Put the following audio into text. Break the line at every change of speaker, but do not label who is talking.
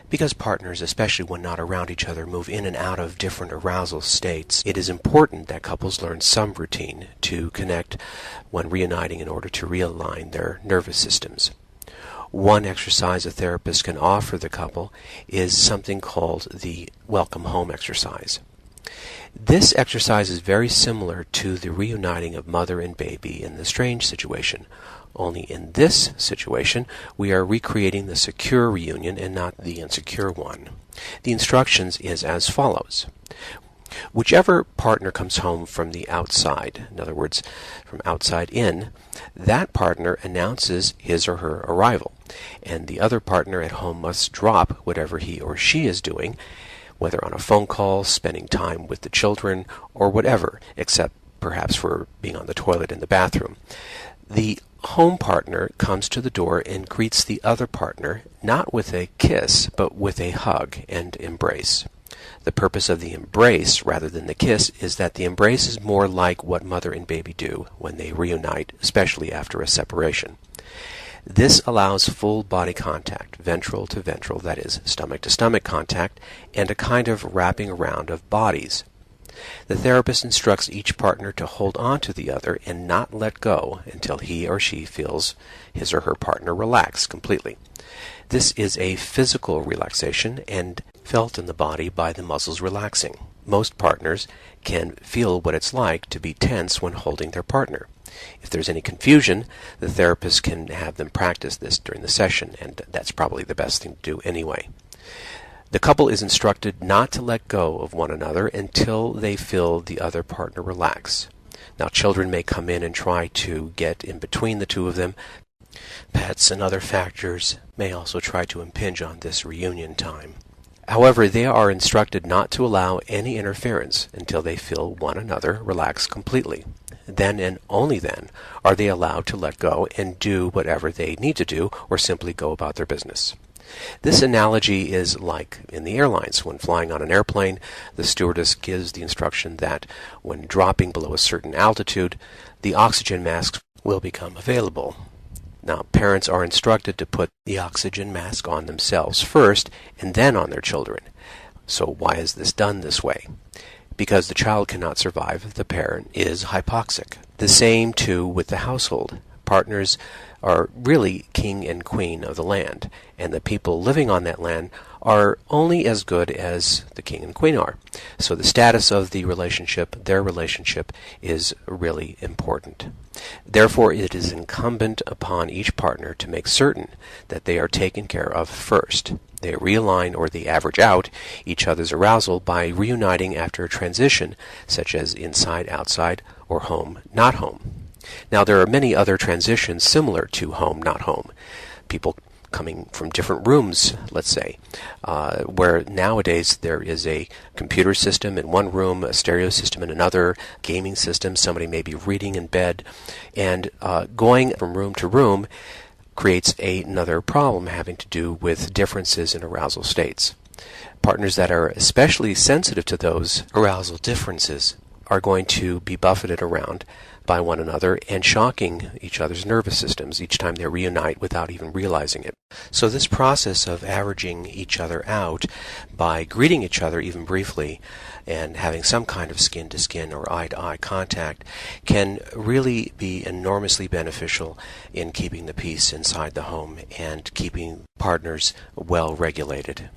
Because partners, especially when not around each other, move in and out of different arousal states, it is important that couples learn some routine to connect when reuniting in order to realign their nervous systems. One exercise a therapist can offer the couple is something called the welcome home exercise. This exercise is very similar to the reuniting of mother and baby in the strange situation. Only in this situation, we are recreating the secure reunion and not the insecure one. The instructions is as follows. Whichever partner comes home from the outside, in other words, from outside in, that partner announces his or her arrival, and the other partner at home must drop whatever he or she is doing, whether on a phone call, spending time with the children, or whatever, except perhaps for being on the toilet in the bathroom. The home partner comes to the door and greets the other partner, not with a kiss, but with a hug and embrace. The purpose of the embrace, rather than the kiss, is that the embrace is more like what mother and baby do when they reunite, especially after a separation. This allows full body contact, ventral to ventral, that is, stomach to stomach contact, and a kind of wrapping around of bodies. The therapist instructs each partner to hold on to the other and not let go until he or she feels his or her partner relax completely. This is a physical relaxation and felt in the body by the muscles relaxing. Most partners can feel what it's like to be tense when holding their partner. If there's any confusion, the therapist can have them practice this during the session, and that's probably the best thing to do anyway. The couple is instructed not to let go of one another until they feel the other partner relax. Now, children may come in and try to get in between the two of them. Pets and other factors may also try to impinge on this reunion time. However, they are instructed not to allow any interference until they feel one another relax completely. Then and only then are they allowed to let go and do whatever they need to do or simply go about their business. This analogy is like in the airlines. When flying on an airplane, the stewardess gives the instruction that when dropping below a certain altitude, the oxygen masks will become available. Now, parents are instructed to put the oxygen mask on themselves first and then on their children. So why is this done this way? Because the child cannot survive if the parent is hypoxic. The same, too, with the household. Partners are really king and queen of the land, and the people living on that land are only as good as the king and queen are. So the status of the relationship, their relationship, is really important. Therefore, it is incumbent upon each partner to make certain that they are taken care of first. They realign or they average out each other's arousal by reuniting after a transition, such as inside, outside, or home, not home. Now, there are many other transitions similar to home, not home. People coming from different rooms, let's say, where nowadays there is a computer system in one room, a stereo system in another, gaming system, somebody may be reading in bed, and going from room to room creates another problem having to do with differences in arousal states. Partners that are especially sensitive to those arousal differences are going to be buffeted around by one another and shocking each other's nervous systems each time they reunite without even realizing it. So this process of averaging each other out by greeting each other even briefly and having some kind of skin-to-skin or eye-to-eye contact can really be enormously beneficial in keeping the peace inside the home and keeping partners well regulated.